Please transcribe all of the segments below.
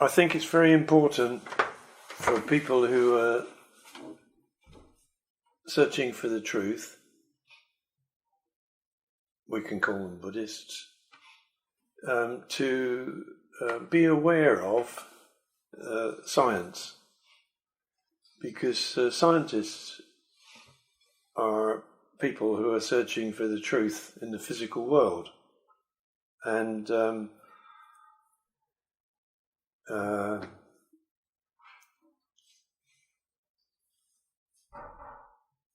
I think it's very important for people who are searching for the truth, we can call them Buddhists, to be aware of science, because scientists are people who are searching for the truth in the physical world, and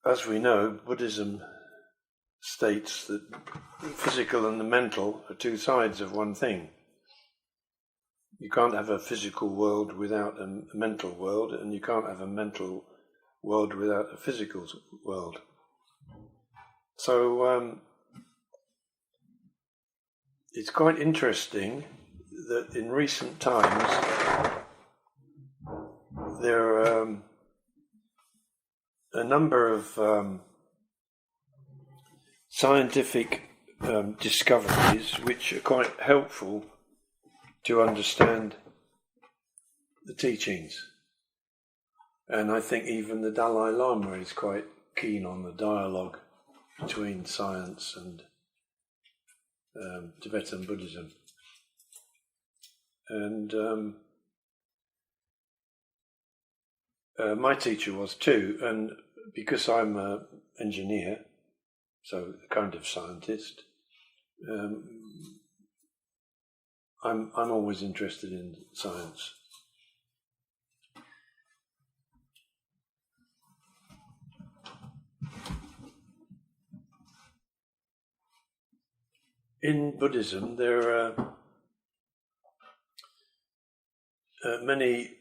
as we know, Buddhism states that the physical and the mental are two sides of one thing. You can't have a physical world without a mental world, and you can't have a mental world without a physical world. So it's quite interesting that in recent times there are a number of scientific discoveries which are quite helpful to understand the teachings. And I think even the Dalai Lama is quite keen on the dialogue between science and Tibetan Buddhism. And my teacher was too, and because I'm an engineer, so a kind of scientist, I'm always interested in science. In Buddhism, there are many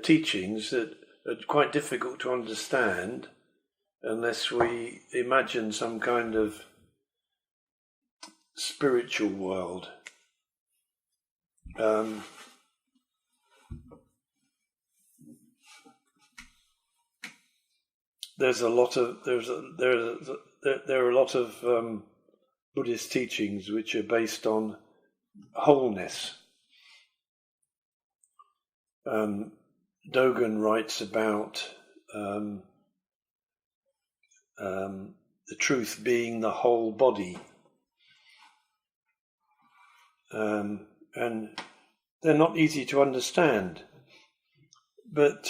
teachings that are quite difficult to understand unless we imagine some kind of spiritual world. There are a lot of Buddhist teachings which are based on wholeness. Dogen writes about the truth being the whole body, and they're not easy to understand, but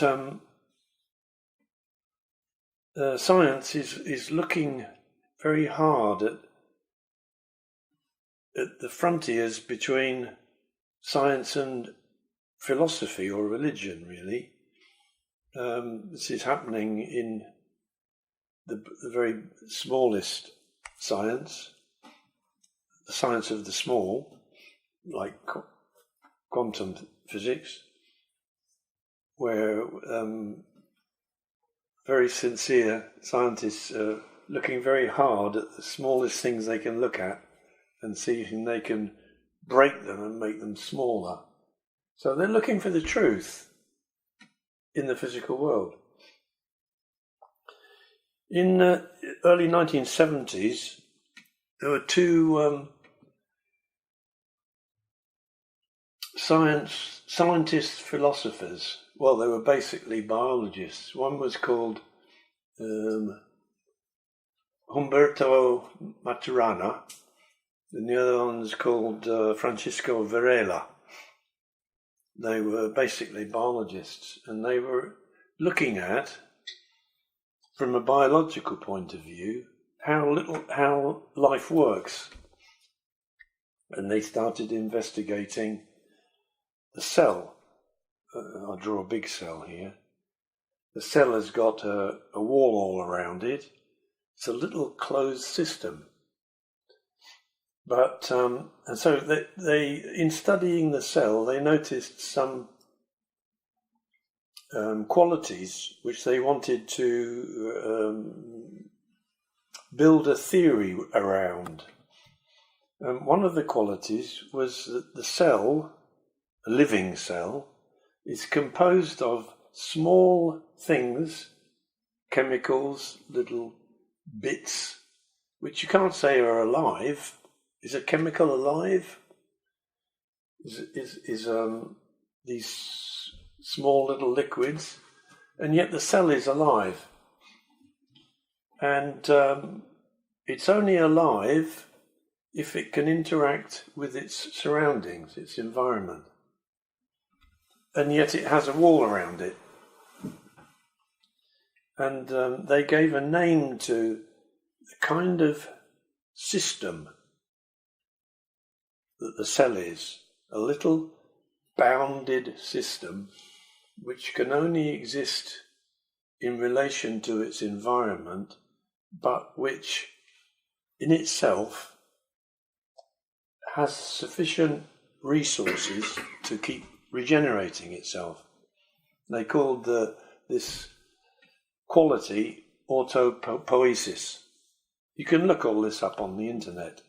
science is looking very hard at the frontiers between science and philosophy or religion, really. This is happening in the very smallest science, the science of the small, like quantum physics, where very sincere scientists are looking very hard at the smallest things they can look at and see if they can break them and make them smaller. So they're looking for the truth in the physical world. In the early 1970s, there were two scientist philosophers. Well, they were basically biologists. One was called Humberto Maturana, and the other one was called Francisco Varela. They were basically biologists, and they were looking at, from a biological point of view, how life works. And they started investigating the cell. I'll draw a big cell here. The cell has got a wall all around it. It's a little closed system. But and so they in studying the cell, they noticed some qualities which they wanted to build a theory around. One of the qualities was that the cell, a living cell, is composed of small things, chemicals, little bits, which you can't say are alive. Is a chemical alive? is these small little liquids, and yet the cell is alive. And it's only alive if it can interact with its surroundings, its environment. And yet it has a wall around it. And they gave a name to the kind of system that the cell is, a little bounded system which can only exist in relation to its environment, but which in itself has sufficient resources to keep regenerating itself. They called this quality autopoiesis. You can look all this up on the internet.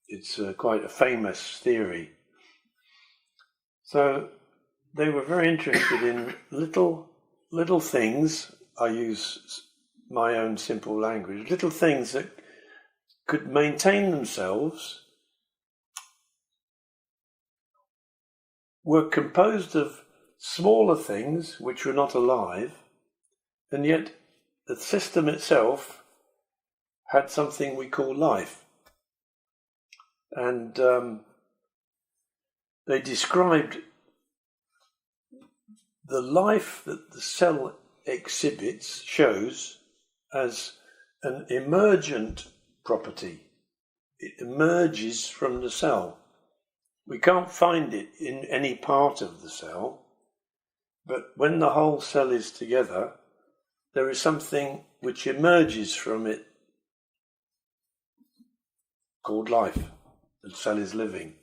It's quite a famous theory. So they were very interested in little things. I use my own simple language. Little things that could maintain themselves, were composed of smaller things which were not alive, and yet the system itself had something we call life. And they described the life that the cell exhibits, shows, as an emergent property. It emerges from the cell. We can't find it in any part of the cell, but when the whole cell is together, there is something which emerges from it called life. The cell is living.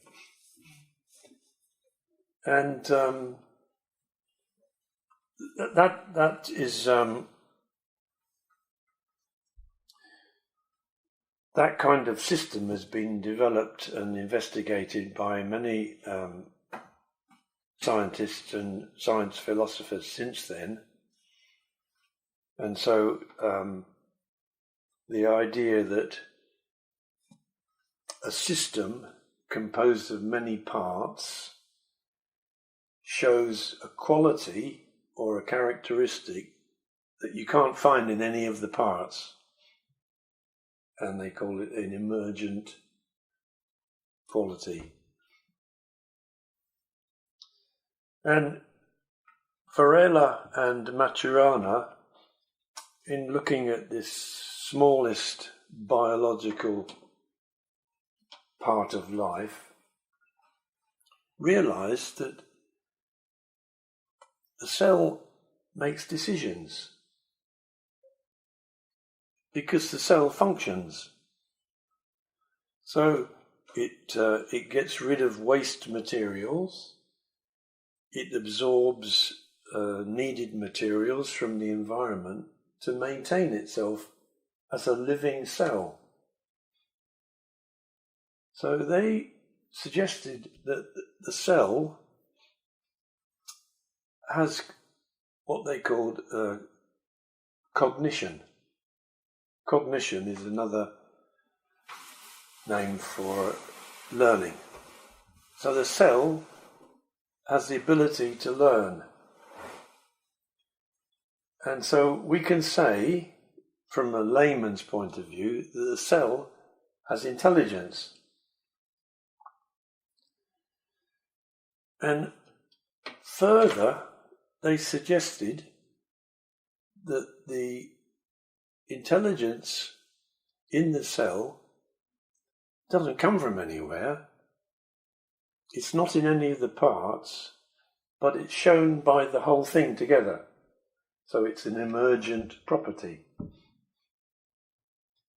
And that is that kind of system has been developed and investigated by many scientists and science philosophers since then. And so the idea that a system composed of many parts shows a quality or a characteristic that you can't find in any of the parts. And they call it an emergent quality. And Varela and Maturana, in looking at this smallest biological part of life, realized that the cell makes decisions because the cell functions. So it gets rid of waste materials, it absorbs needed materials from the environment to maintain itself as a living cell. So they suggested that the cell has what they called cognition. Cognition is another name for learning. So the cell has the ability to learn. And so we can say, from a layman's point of view, that the cell has intelligence. And further, they suggested that the intelligence in the cell doesn't come from anywhere. It's not in any of the parts, but it's shown by the whole thing together. So it's an emergent property.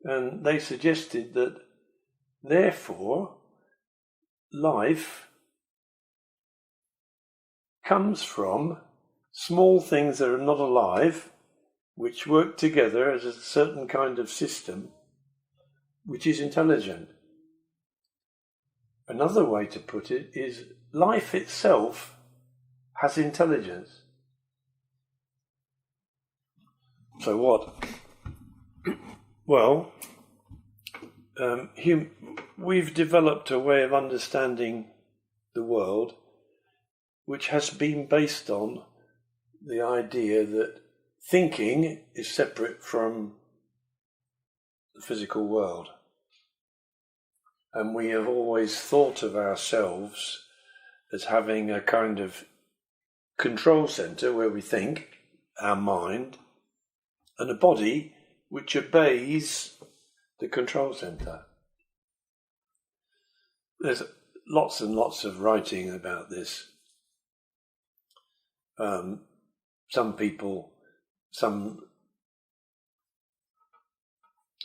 And they suggested that, therefore, life comes from small things that are not alive, which work together as a certain kind of system, which is intelligent. Another way to put it is life itself has intelligence. So what? Well, we've developed a way of understanding the world, which has been based on the idea that thinking is separate from the physical world. And we have always thought of ourselves as having a kind of control center where we think, our mind, and a body which obeys the control center. There's lots and lots of writing about this. Some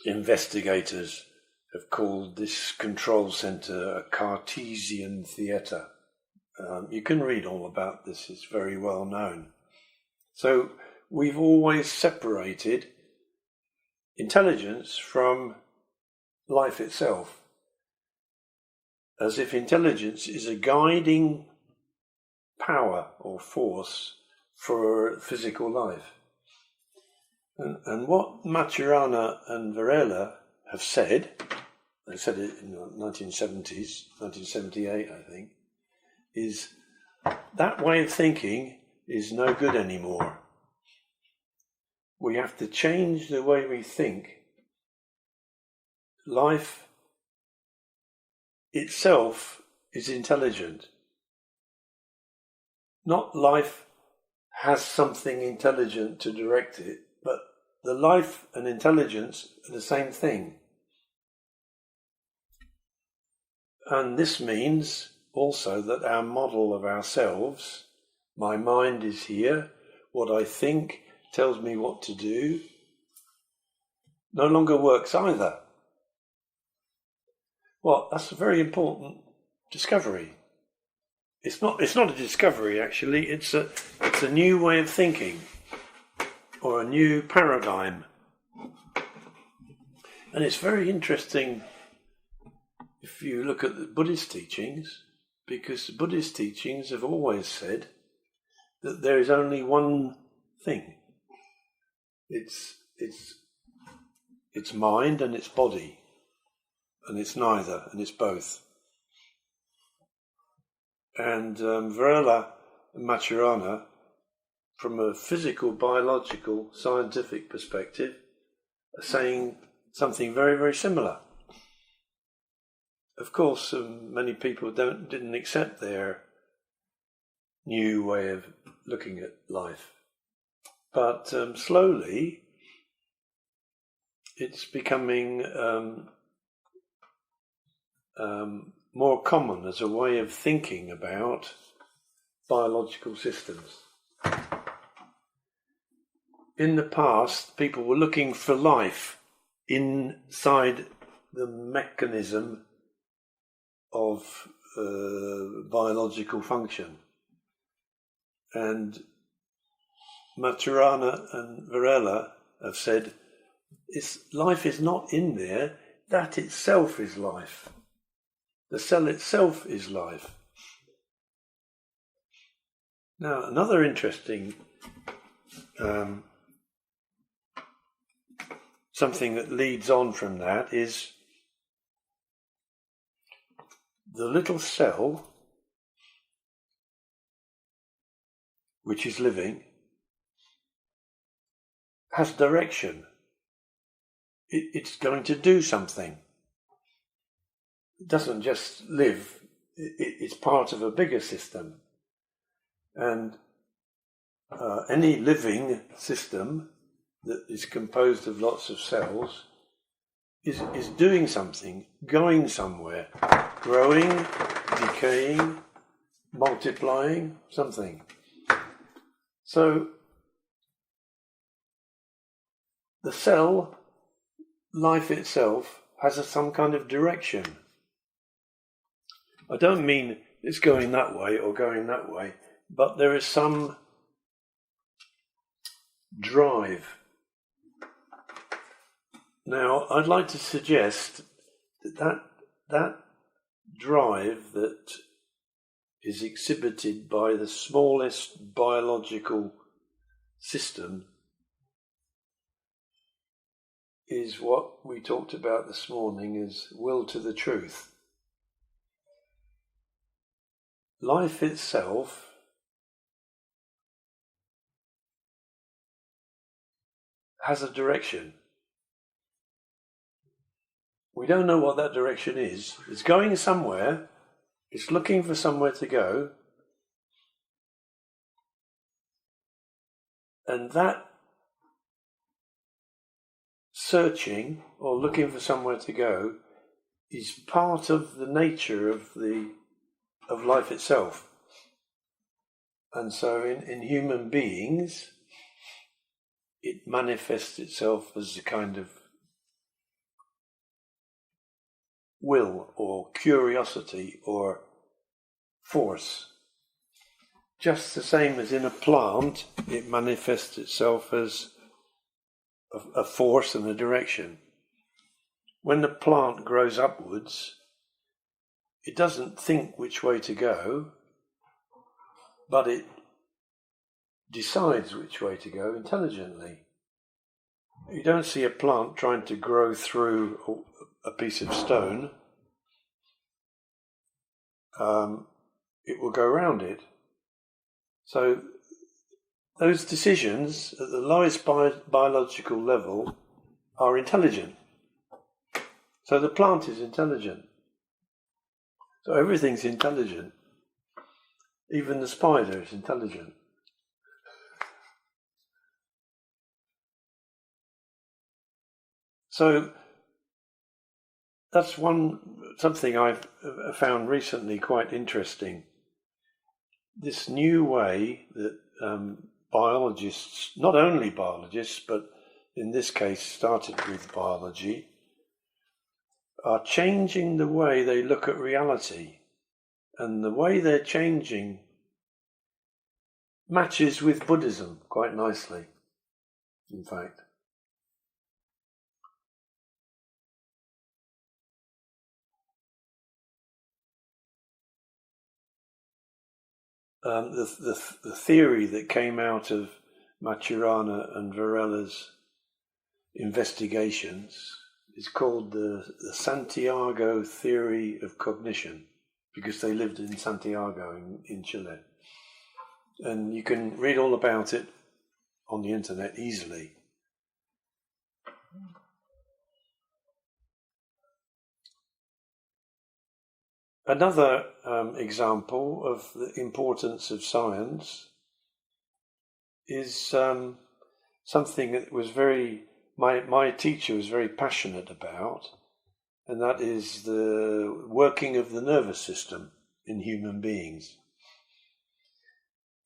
investigators have called this control center a Cartesian theatre. You can read all about this, it's very well known. So we've always separated intelligence from life itself, as if intelligence is a guiding power or force for physical life. And what Maturana and Varela have said, they said it in the 1970s, 1978 I think, is that way of thinking is no good anymore. We have to change the way we think. Life itself is intelligent. Not life has something intelligent to direct it, but the life and intelligence are the same thing. And this means also that our model of ourselves, my mind is here, what I think tells me what to do, no longer works either. Well, that's a very important discovery. It's not a discovery actually, it's a new way of thinking, or a new paradigm. And it's very interesting if you look at the Buddhist teachings, because the Buddhist teachings have always said that there is only one thing. It's mind and it's body, and it's neither, and it's both. And Varela and Maturana, from a physical, biological, scientific perspective, are saying something very, very similar. Of course, many people didn't accept their new way of looking at life. But slowly, it's becoming more common as a way of thinking about biological systems. In the past, people were looking for life inside the mechanism of biological function. And Maturana and Varela have said, life is not in there, that itself is life. The cell itself is life. Now, another interesting something that leads on from that is the little cell, which is living, has direction. It's going to do something. It doesn't just live, it's part of a bigger system. And any living system that is composed of lots of cells is doing something, going somewhere, growing, decaying, multiplying, something. So the cell, life itself, has some kind of direction. I don't mean it's going that way or going that way, but there is some drive. Now, I'd like to suggest that drive that is exhibited by the smallest biological system is what we talked about this morning as will to the truth. life itself has a direction. We don't know what that direction is. It's going somewhere. It's looking for somewhere to go. And that searching or looking for somewhere to go is part of the nature of life itself. And so in human beings, it manifests itself as a kind of will or curiosity or force. Just the same as in a plant, it manifests itself as a force and a direction. When the plant grows upwards, it doesn't think which way to go, but it decides which way to go intelligently. You don't see a plant trying to grow through a piece of stone. It will go around it. So those decisions at the lowest biological level are intelligent. So the plant is intelligent. So everything's intelligent. Even the spider is intelligent. So that's something I've found recently quite interesting. This new way that biologists, not only biologists, but in this case started with biology, are changing the way they look at reality. And the way they're changing matches with Buddhism quite nicely, in fact. The theory that came out of Maturana and Varela's investigations is called the Santiago theory of cognition, because they lived in Santiago in Chile. And you can read all about it on the internet easily. Another example of the importance of science is something that was my teacher was very passionate about, and that is the working of the nervous system in human beings.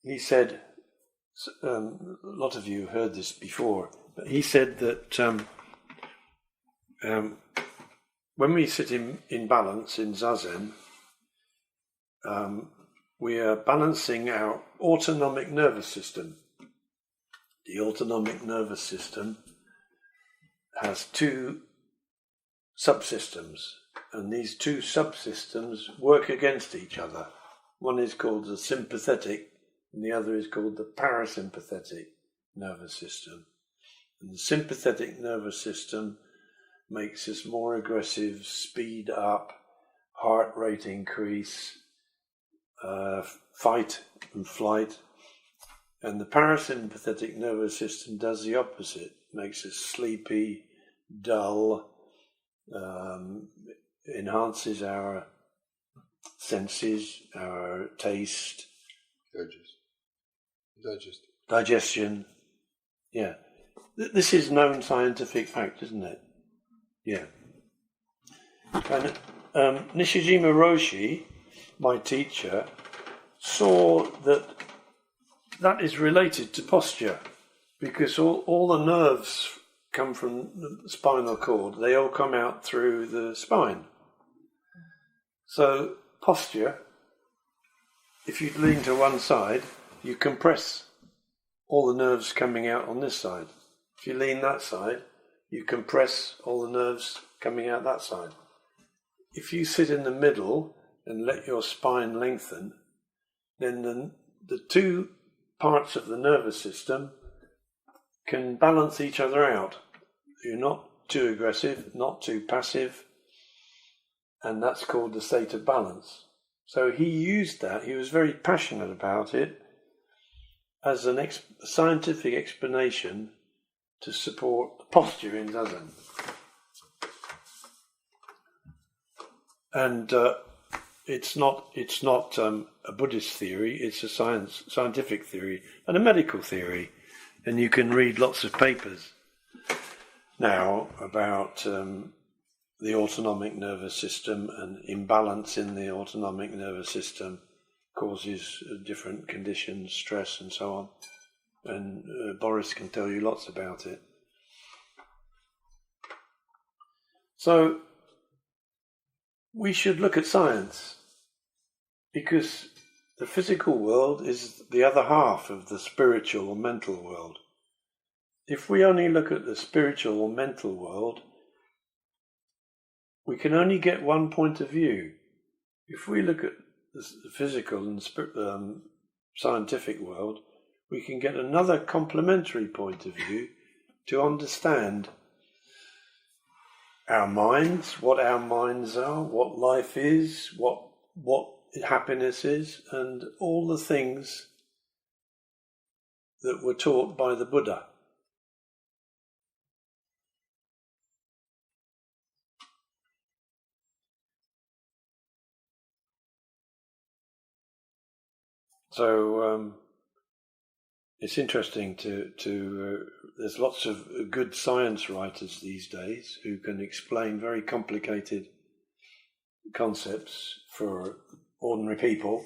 He said, a lot of you have heard this before, but he said that when we sit in balance, in Zazen, we are balancing our autonomic nervous system. The autonomic nervous system has two subsystems, and these two subsystems work against each other. One is called the sympathetic, and the other is called the parasympathetic nervous system. And the sympathetic nervous system makes us more aggressive, speed up, heart rate increase, fight and flight. And the parasympathetic nervous system does the opposite, makes us sleepy, dull, enhances our senses, our taste, digestion. Yeah, this is known scientific fact, isn't it? Yeah. And Nishijima Roshi, my teacher, saw that is related to posture, because all the nerves come from the spinal cord. They all come out through the spine. So posture, if you lean to one side, you compress all the nerves coming out on this side. If you lean that side, you compress all the nerves coming out that side. If you sit in the middle and let your spine lengthen, then the two parts of the nervous system can balance each other out. You're not too aggressive, not too passive, and that's called the state of balance. So he used that, he was very passionate about it, as a scientific explanation to support the posture in Zazen. And it's not a Buddhist theory, it's a scientific theory and a medical theory. And you can read lots of papers now about the autonomic nervous system, and imbalance in the autonomic nervous system causes different conditions, stress and so on. And Boris can tell you lots about it. So we should look at science, because the physical world is the other half of the spiritual or mental world. If we only look at the spiritual or mental world, we can only get one point of view. If we look at the physical and scientific world, we can get another complementary point of view to understand our minds, what our minds are, what life is, what happiness is, and all the things that were taught by the Buddha. So it's interesting to there's lots of good science writers these days who can explain very complicated concepts for ordinary people.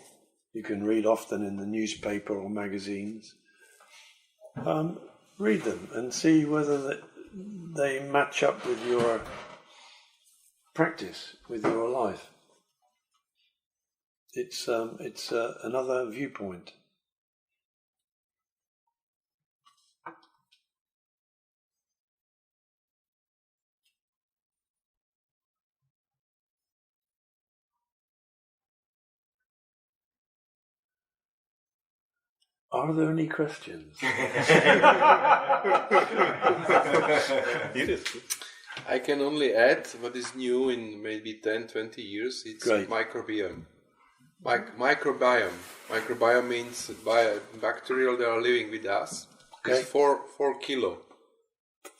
You can read often in the newspaper or magazines. Read them and see whether they match up with your practice, with your life. It's another viewpoint. Are there any questions? I can only add what is new in maybe 10, 20 years. It's microbiome. Microbiome. Microbiome means bacterial that are living with us. Okay. It's 4 kilo.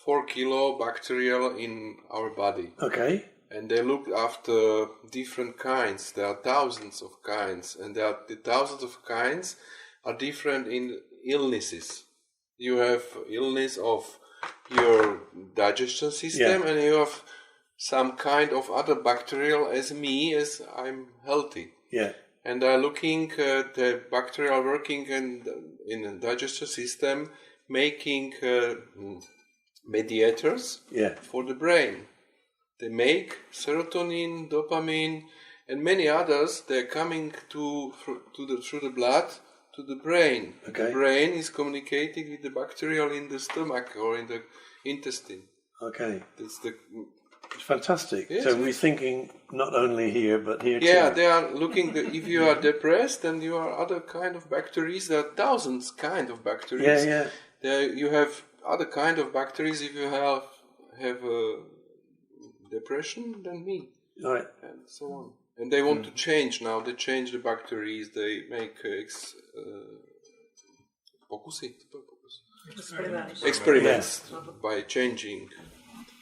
4 kilo bacterial in our body. Okay. And they look after different kinds. There are thousands of kinds. And the thousands of kinds are different in illnesses. You have illness of your digestion system, and you have some kind of other bacterial as I'm healthy. Yeah. And they're looking at the bacterial working in the digestion system, making mediators for the brain. They make serotonin, dopamine, and many others. They're coming through the blood to the brain. Okay. The brain is communicating with the bacterial in the stomach or in the intestine. Okay. It's fantastic. Yes, so we're thinking not only here, but here too. Yeah, they are looking if you are depressed, then you are other kind of bacteria. There are thousands kind of bacteria. Yeah. There you have other kind of bacteria if you have depression than me. Right. And so on. And they want to change now. They change the bacteria. They make experiments by changing.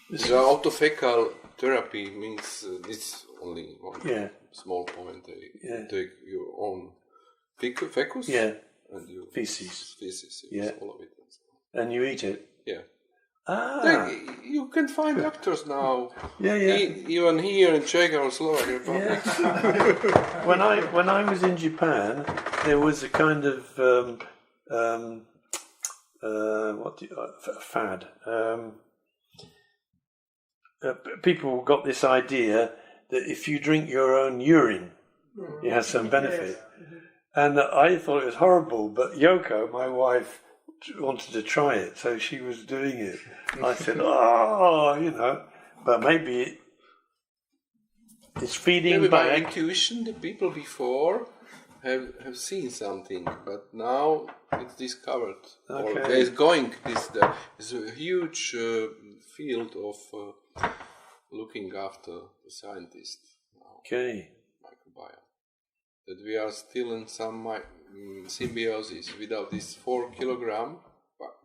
The autofecal therapy means it's only one small point. They take your own fecus and you feces, all of it. And you eat it. Yeah. You can find doctors now. Even here in Czech or Slovakia. When I was in Japan, there was a kind of fad. People got this idea that if you drink your own urine, it has some benefit. And I thought it was horrible, but Yoko, my wife, wanted to try it, so she was doing it. I said, but maybe it's feeding back. By intuition, the people before have seen something, but now it's discovered. Okay. Or there's a huge field of looking after the scientists now. Okay. Microbiome. that we are still in some symbiosis. Without this 4 kilogram,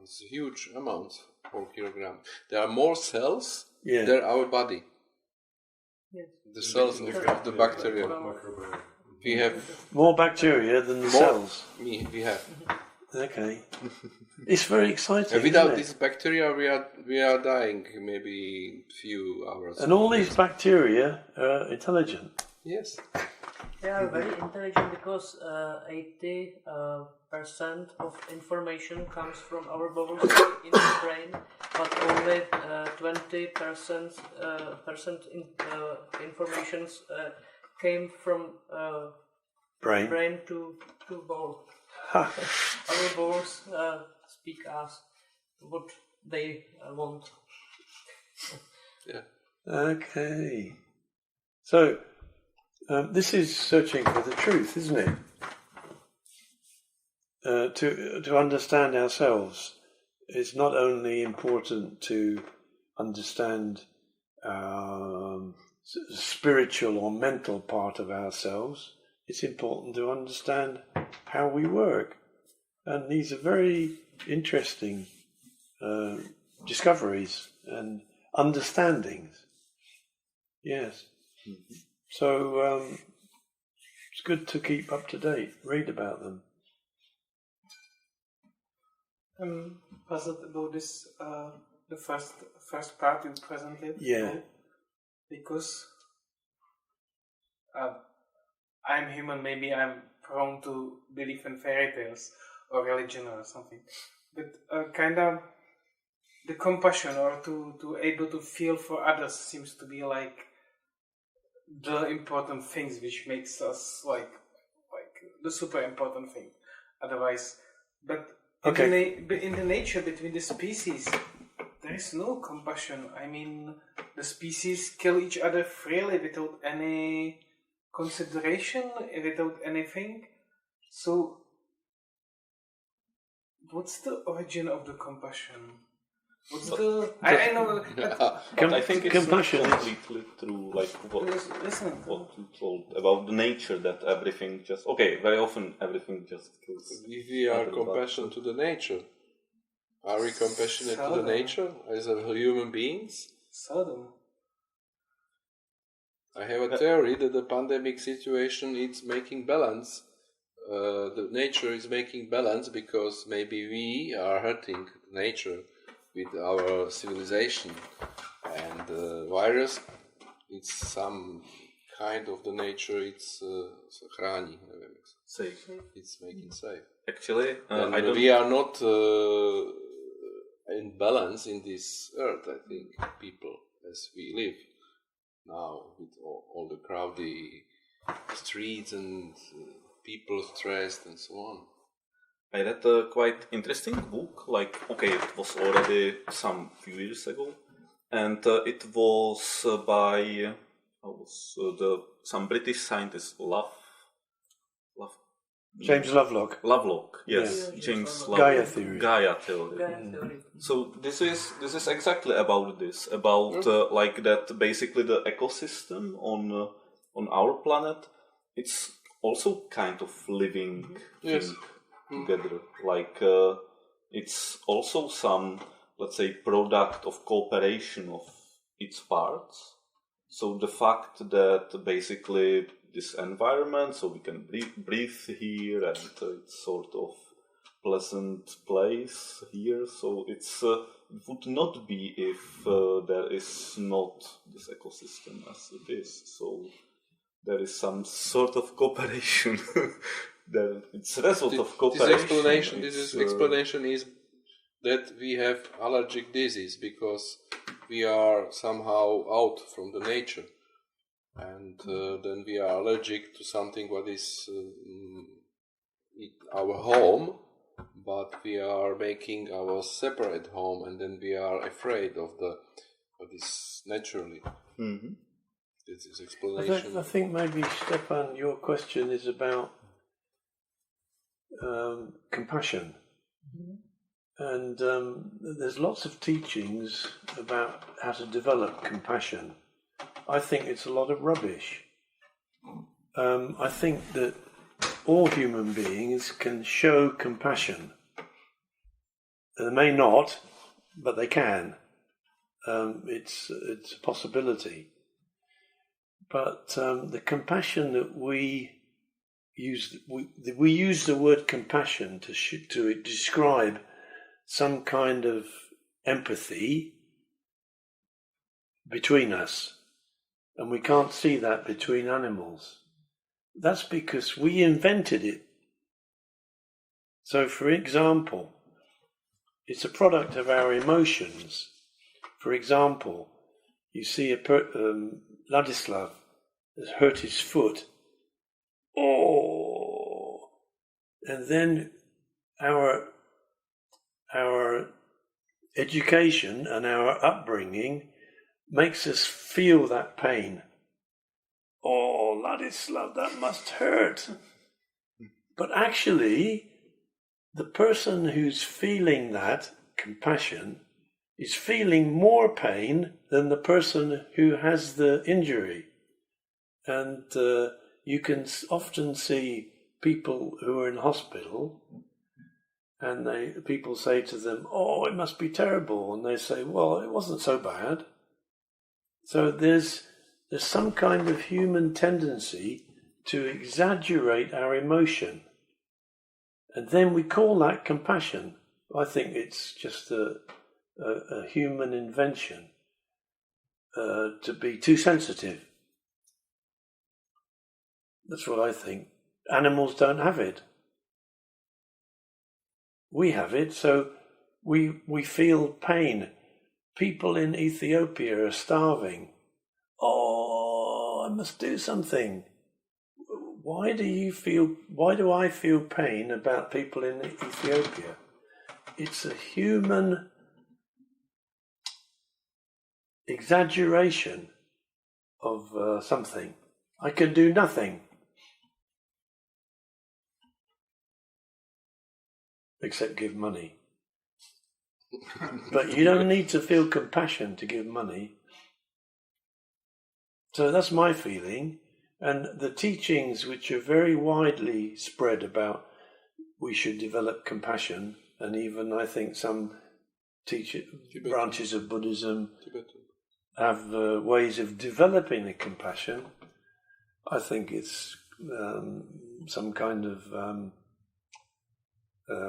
it's a huge amount, 4 kilogram. There are more cells than our body. Yes. The cells of the bacteria. We have more bacteria than the cells. We have. Okay. It's very exciting. And without this bacteria, we are dying maybe few hours. And all these bacteria are intelligent. Yes. They are very intelligent because 80% of information comes from our bubbles in the brain, but only 20% information came from brain to ball. Our balls speak us what they want. Yeah. Okay. So this is searching for the truth, isn't it? To understand ourselves, it's not only important to understand spiritual or mental part of ourselves, it's important to understand how we work. And these are very interesting discoveries and understandings. Yes. Mm-hmm. So it's good to keep up to date, read about them. Puzzled about this, the first part you presented. Yeah. Because I'm human, maybe I'm prone to believe in fairy tales or religion or something. But kind of the compassion or to able to feel for others seems to be like the important things which makes us like the super important thing. Otherwise, but in the nature between the species, there is no compassion. I mean, the species kill each other freely without any consideration, without anything. So, what's the origin of the compassion? What's I know. I think it's compassion completely true. Like what you told about the nature, that everything just very often everything just kills. If we are compassionate to the nature, are we compassionate to the nature as human beings? Seldom. I have a theory that the pandemic situation is making balance. The nature is making balance because maybe we are hurting nature with our civilization, and the virus, it's some kind of the nature, it's chrání, safe. It's making safe. Actually, we are not in balance in this earth, I think, people, as we live now with all the crowded streets and people stressed and so on. I read a quite interesting book, it was already some few years ago, and it was by some British scientist, James Lovelock. Lovelock, yes, yeah. James Lovelock. Gaia theory. So this is exactly about this, about that basically the ecosystem on our planet, it's also kind of living thing. Together, it's also some, let's say, product of cooperation of its parts. So the fact that basically this environment, so we can breathe here, and it's sort of pleasant place here. So it would not be if there is not this ecosystem as it is. So there is some sort of cooperation. It's a result of cooperation. This explanation is that we have allergic disease because we are somehow out from the nature, and then we are allergic to something what is our home, but we are making our separate home, and then we are afraid of what is naturally. Mm-hmm. This is explanation. I think maybe, Stefan, your question is about compassion. Mm-hmm. And there's lots of teachings about how to develop compassion. I think it's a lot of rubbish. I think that all human beings can show compassion. They may not, but they can. It's a possibility. But the compassion that we use the word compassion to describe some kind of empathy between us, and we can't see that between animals. That's because we invented it. So, for example, it's a product of our emotions. For example, you see Ladislav has hurt his foot. Oh! And then our education and our upbringing makes us feel that pain. Oh, Ladislav, that must hurt. But actually, the person who's feeling that compassion is feeling more pain than the person who has the injury. And you can often see people who are in hospital, and people say to them, "Oh, it must be terrible," and they say, "Well, it wasn't so bad." So there's some kind of human tendency to exaggerate our emotion, and then we call that compassion. I think it's just a human invention to be too sensitive. That's what I think. Animals don't have it. We have it, so we feel pain. People in Ethiopia are starving. Oh, I must do something. Why do I feel pain about people in Ethiopia? It's a human exaggeration of something. I can do nothing except give money. But you don't need to feel compassion to give money. So that's my feeling. And the teachings which are very widely spread about we should develop compassion, and even I think some branches of Buddhism have ways of developing the compassion. I think it's some kind of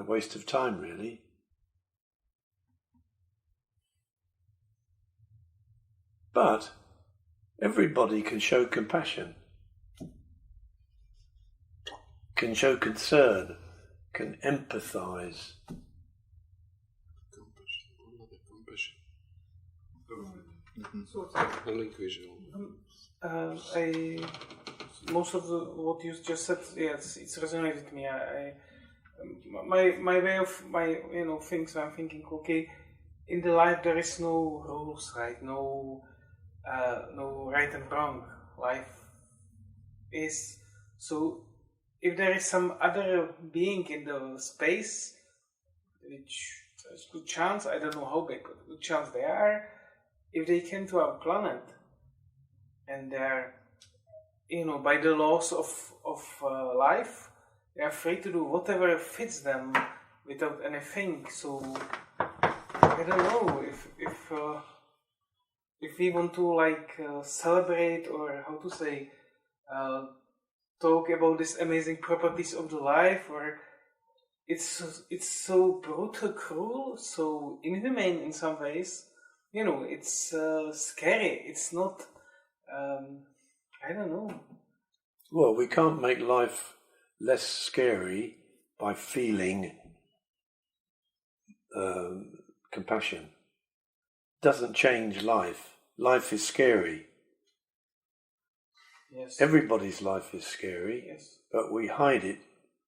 waste of time, really. But everybody can show compassion, can show concern, can empathize. Most of what you just said, yes, it's resonated with me. My way of things. I'm thinking, okay, in the life there is no rules, right? No right and wrong. Life is so. If there is some other being in the space, which there's good chance, I don't know how big, but good chance they are. If they came to our planet, and they're, by the laws of life, they are free to do whatever fits them without anything. So I don't know if we want to celebrate, or how to say, talk about these amazing properties of the life, or it's so brutal, cruel, so inhumane in some ways. It's scary. It's not. I don't know. Well, we can't make life less scary by feeling compassion. Doesn't change life. Life is scary. Yes. Everybody's life is scary. Yes. But we hide it.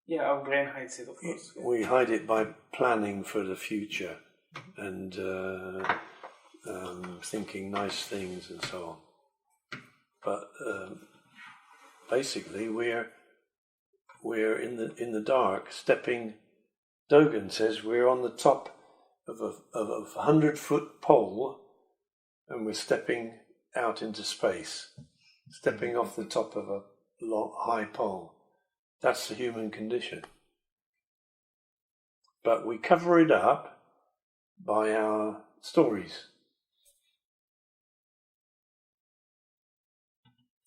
Yeah, our brain hides it, of course. Yeah. We hide it by planning for the future and thinking nice things and so on. But basically, we're in the dark, stepping. Dogen says we're on the top of a 100-foot pole, and we're stepping out into space, stepping off the top of a high pole. That's the human condition. But we cover it up by our stories,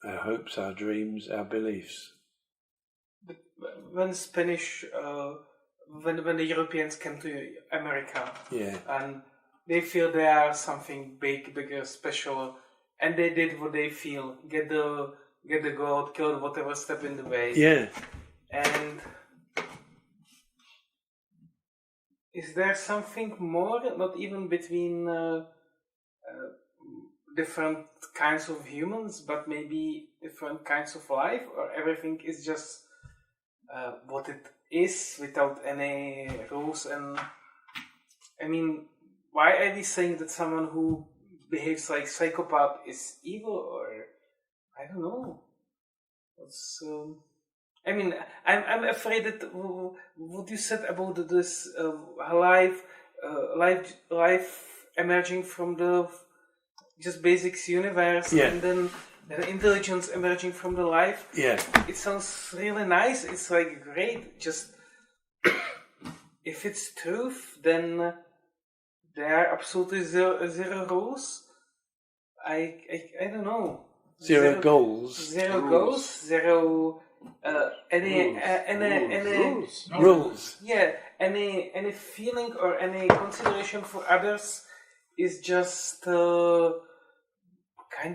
our hopes, our dreams, our beliefs. But when when the Europeans came to America, and they feel they are something big, bigger, special, and they did what they feel, get the gold, kill whatever step in the way. Yeah. And is there something more, not even between different kinds of humans, but maybe different kinds of life, or everything is just what it is without any rules? And I mean, why are we saying that someone who behaves like psychopath is evil, or I don't know? It's, I mean, I'm afraid that what you said about this life emerging from the just basics universe, and then intelligence emerging from the life. Yeah, it sounds really nice. It's like great. Just if it's truth, then there are absolutely zero rules. I don't know. Zero goals. Zero goals. Zero. Any rules. Yeah, any feeling or any consideration for others is just kind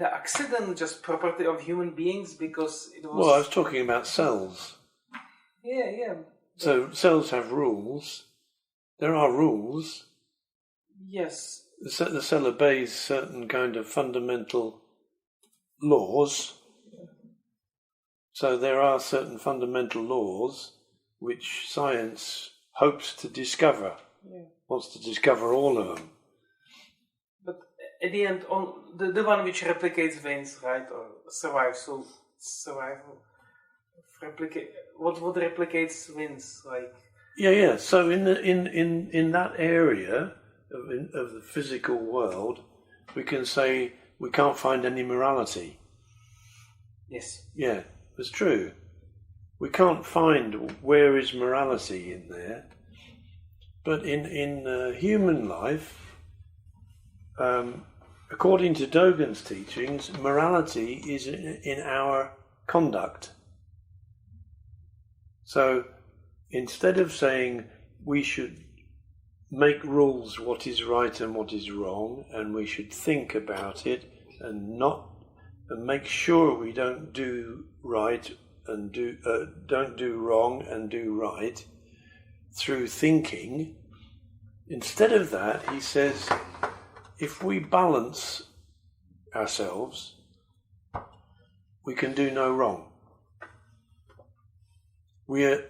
of accident, just property of human beings, because it was. Well, I was talking about cells. Yeah. So cells have rules. There are rules. Yes. The cell obeys certain kind of fundamental laws. So there are certain fundamental laws which science hopes to discover, wants to discover all of them. But at the end, the one which replicates veins, right, or survives, so survival, what replicates veins, like? Yeah. So in that area of the physical world, we can say we can't find any morality. Yes. Yeah. It's true. We can't find where is morality in there, but in human life, according to Dogen's teachings, morality is in our conduct. So instead of saying we should make rules what is right and what is wrong, and we should think about it and make sure we don't do right and don't do wrong and do right through thinking. Instead of that, he says, if we balance ourselves, we can do no wrong. We are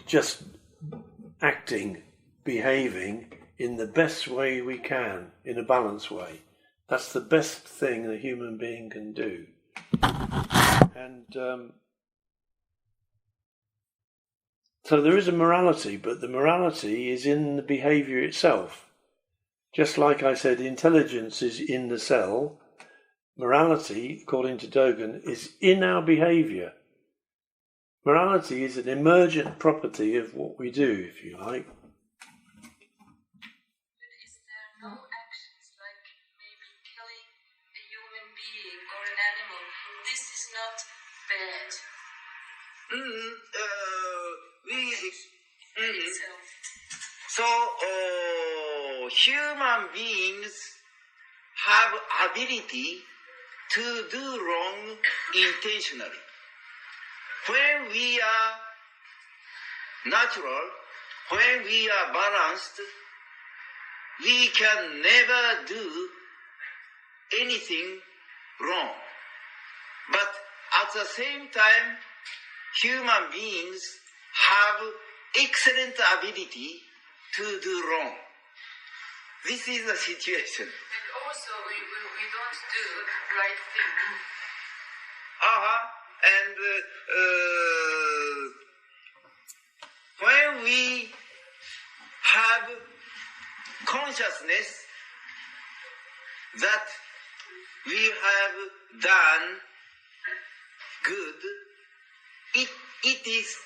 just acting, behaving in the best way we can, in a balanced way. That's the best thing a human being can do. And so there is a morality, but the morality is in the behaviour itself. Just like I said, intelligence is in the cell. Morality, according to Dogen, is in our behaviour. Morality is an emergent property of what we do, if you like. So human beings have ability to do wrong intentionally. When we are natural, when we are balanced, we can never do anything wrong. But at the same time, human beings have excellent ability to do wrong. This is the situation. And also, we don't do right thing. And when we have consciousness that we have done good, it is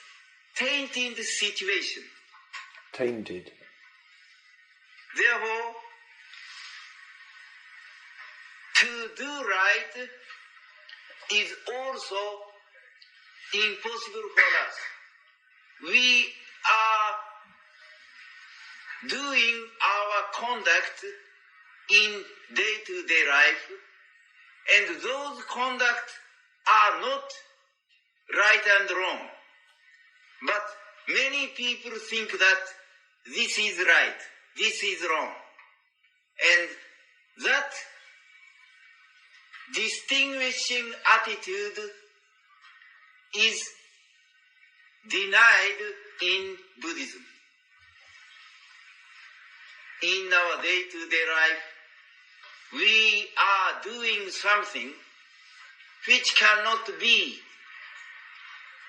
tainted situation. Tainted. Therefore, to do right is also impossible for us. We are doing our conduct in day-to-day life, and those conduct are not right and wrong. But many people think that this is right, this is wrong. And that distinguishing attitude is denied in Buddhism. In our day-to-day life, we are doing something which cannot be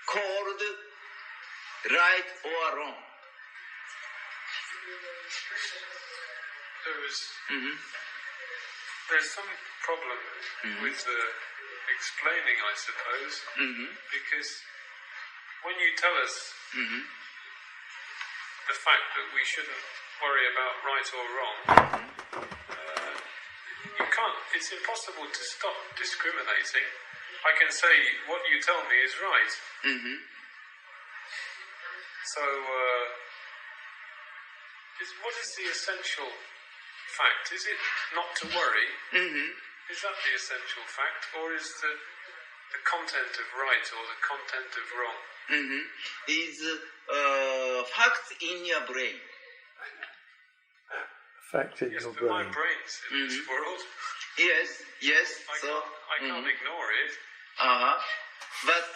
called right or wrong. There's some problem with explaining, I suppose, because when you tell us the fact that we shouldn't worry about right or wrong, you can't. It's impossible to stop discriminating. I can say what you tell me is right. So, what is the essential fact? Is it not to worry? Is that the essential fact, or is the content of right or the content of wrong? Is fact in your brain. Fact in Yes, your but my brain. brain's in this world. Yes. I can't ignore it. But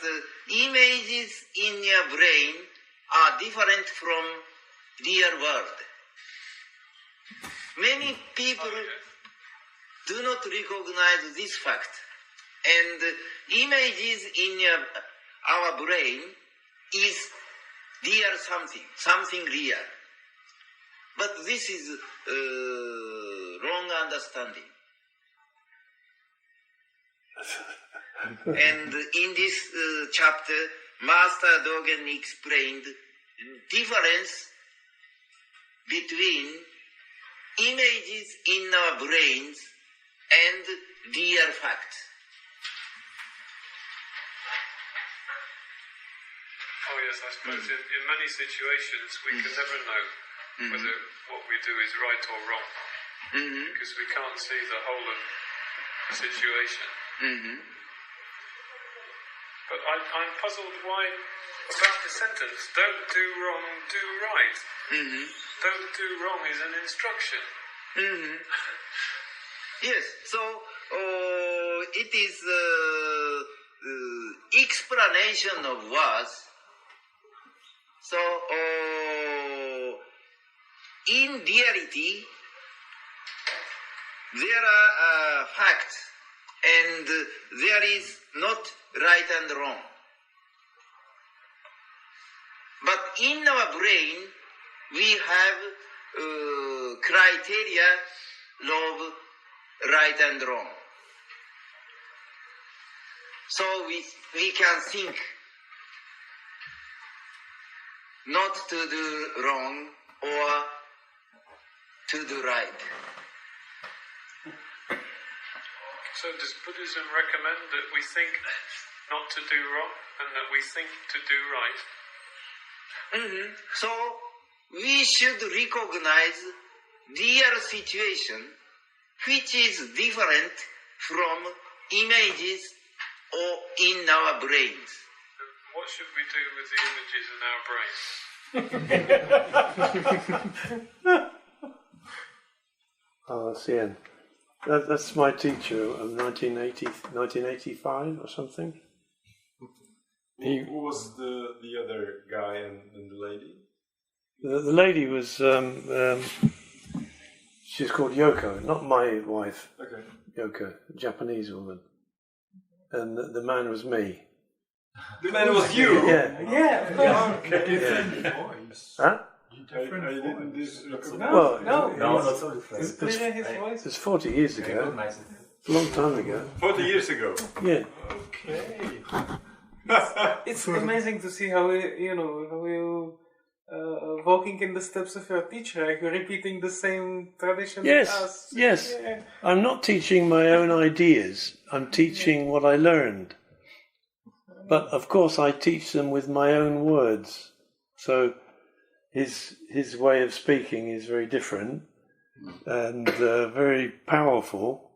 images in your brain are different from real world. Many people do not recognize this fact, and images in our brain is real something real. But this is wrong understanding. And in this chapter, Master Dogen explained difference between images in our brains and real facts. Oh yes, I suppose in many situations we can never know whether what we do is right or wrong, because we can't see the whole of the situation. But I'm puzzled about the sentence, don't do wrong, do right. Don't do wrong is an instruction. Yes, so it is explanation of words. So in reality, there are facts, and there is not right and wrong. But in our brain, we have criteria of right and wrong. So we can think not to do wrong or to do right. So does Buddhism recommend that we think not to do wrong and that we think to do right? So we should recognize real situation which is different from images or in our brains. What should we do with the images in our brains? Cien. That's my teacher of 1985 or something. Who was the other guy and the lady? The lady was she's called Yoko, not my wife. Okay. Yoko, a Japanese woman, and the man was me. The man was you. Yeah. Okay. Yeah. Huh? No. It was 40 years ago. A long time ago. 40 years ago. Yeah. Okay. It's amazing to see how you walking in the steps of your teacher, like you're repeating the same tradition as us. Yes. Yeah. I'm not teaching my own ideas. I'm teaching what I learned. But of course, I teach them with my own words. So his way of speaking is very different and very powerful.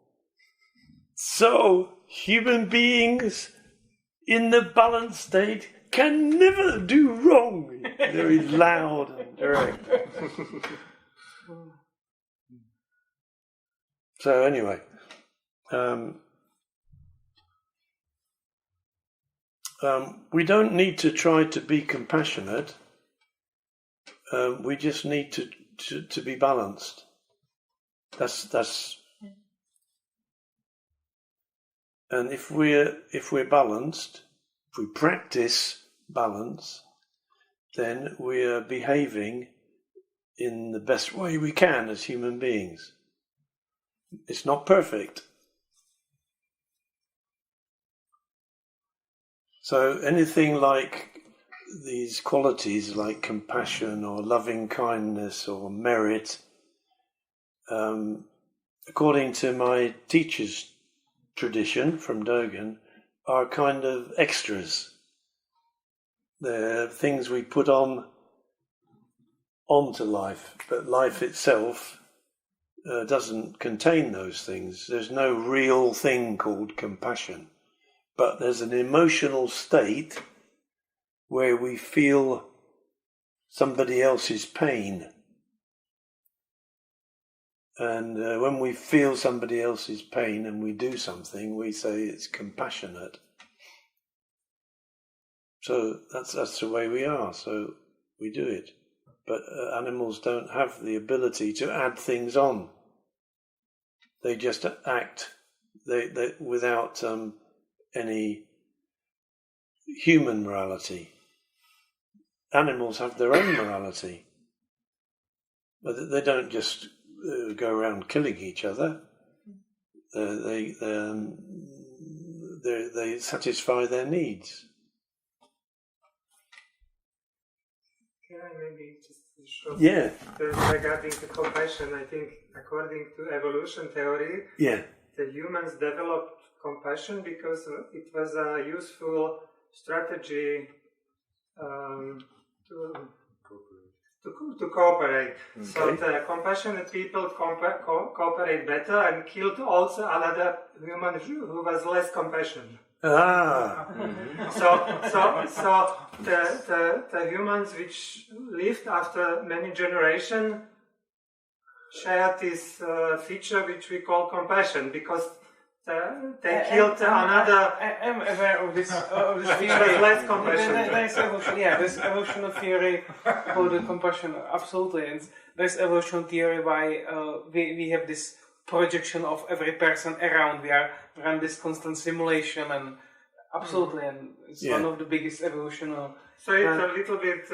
So human beings in the balanced state can never do wrong. Very loud and direct. So anyway, we don't need to try to be compassionate. We just need to be balanced. That's. And if we're balanced, if we practice balance, then we are behaving in the best way we can as human beings. It's not perfect. So anything like these qualities like compassion or loving kindness or merit, according to my teacher's tradition from Dogen, are kind of extras. They're things we put onto life, but life itself doesn't contain those things. There's no real thing called compassion, but there's an emotional state where we feel somebody else's pain. And when we feel somebody else's pain and we do something, we say it's compassionate. So that's the way we are, so we do it. But animals don't have the ability to add things on. They just act they without any human morality. Animals have their own morality. But they don't just go around killing each other. They satisfy their needs. Can I maybe just show? Yeah. Regarding the compassion, I think according to evolution theory, the humans developed compassion because it was a useful strategy to cooperate. Okay. So the compassionate people cooperate better and killed also another human who was less compassionate. So the humans which lived after many generations shared this feature which we call compassion, because they killed another. I'm aware of this which was less compassion. There's evolutionary theory about the compassion, absolutely. And there's evolutionary theory why we have this projection of every person around. We run this constant simulation, and absolutely, and it's one of the biggest evolutionary. So it's a little bit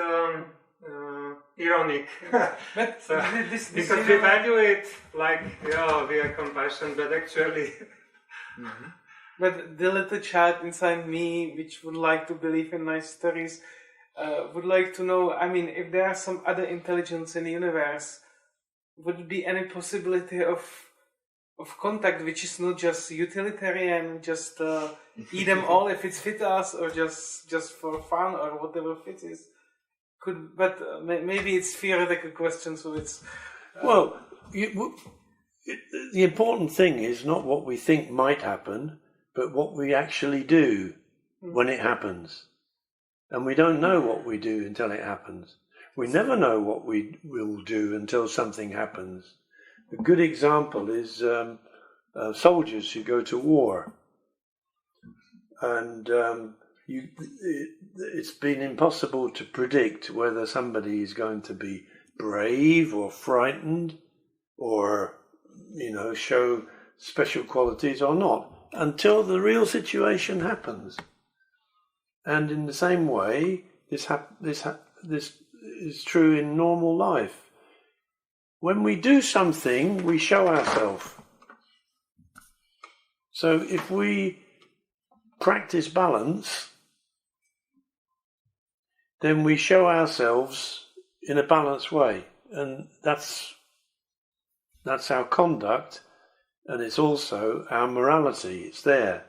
ironic, but this because we value it like we are compassion, but actually. Mm-hmm. But the little child inside me, which would like to believe in nice stories, would like to know, I mean, if there are some other intelligence in the universe, would there be any possibility of contact which is not just utilitarian, just eat them all if it's fit us, or just for fun, or whatever fit is? But maybe it's theoretical question, so it's... The important thing is not what we think might happen, but what we actually do when it happens. And we don't know what we do until it happens. We never know what we will do until something happens. A good example is soldiers who go to war. And it's been impossible to predict whether somebody is going to be brave or frightened or show special qualities or not, until the real situation happens. And in the same way, this is true in normal life. When we do something, we show ourselves. So if we practice balance, then we show ourselves in a balanced way. And that's our conduct, and it's also our morality. It's there.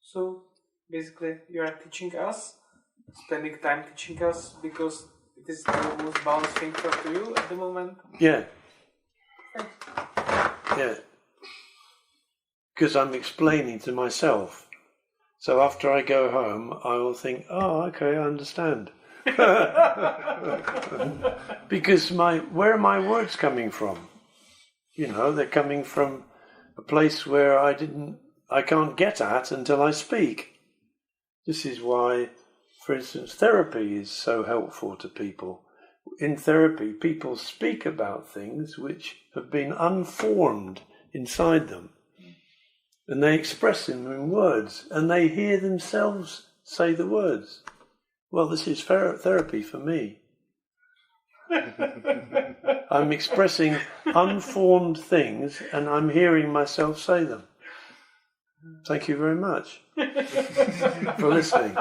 So basically, you are teaching us, spending time teaching us, because it is the most balanced thing for you at the moment. Yeah. Yeah. Because I'm explaining to myself. So after I go home, I will think, oh, okay, I understand. Because where are my words coming from? You know, they're coming from a place where I can't get at until I speak. This is why, for instance, therapy is so helpful to people. In therapy, people speak about things which have been unformed inside them. And they express them in words, and they hear themselves say the words. Well, this is therapy for me. I'm expressing unformed things, and I'm hearing myself say them. Thank you very much for listening.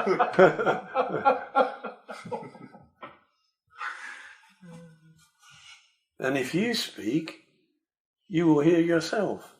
And if you speak, you will hear yourself.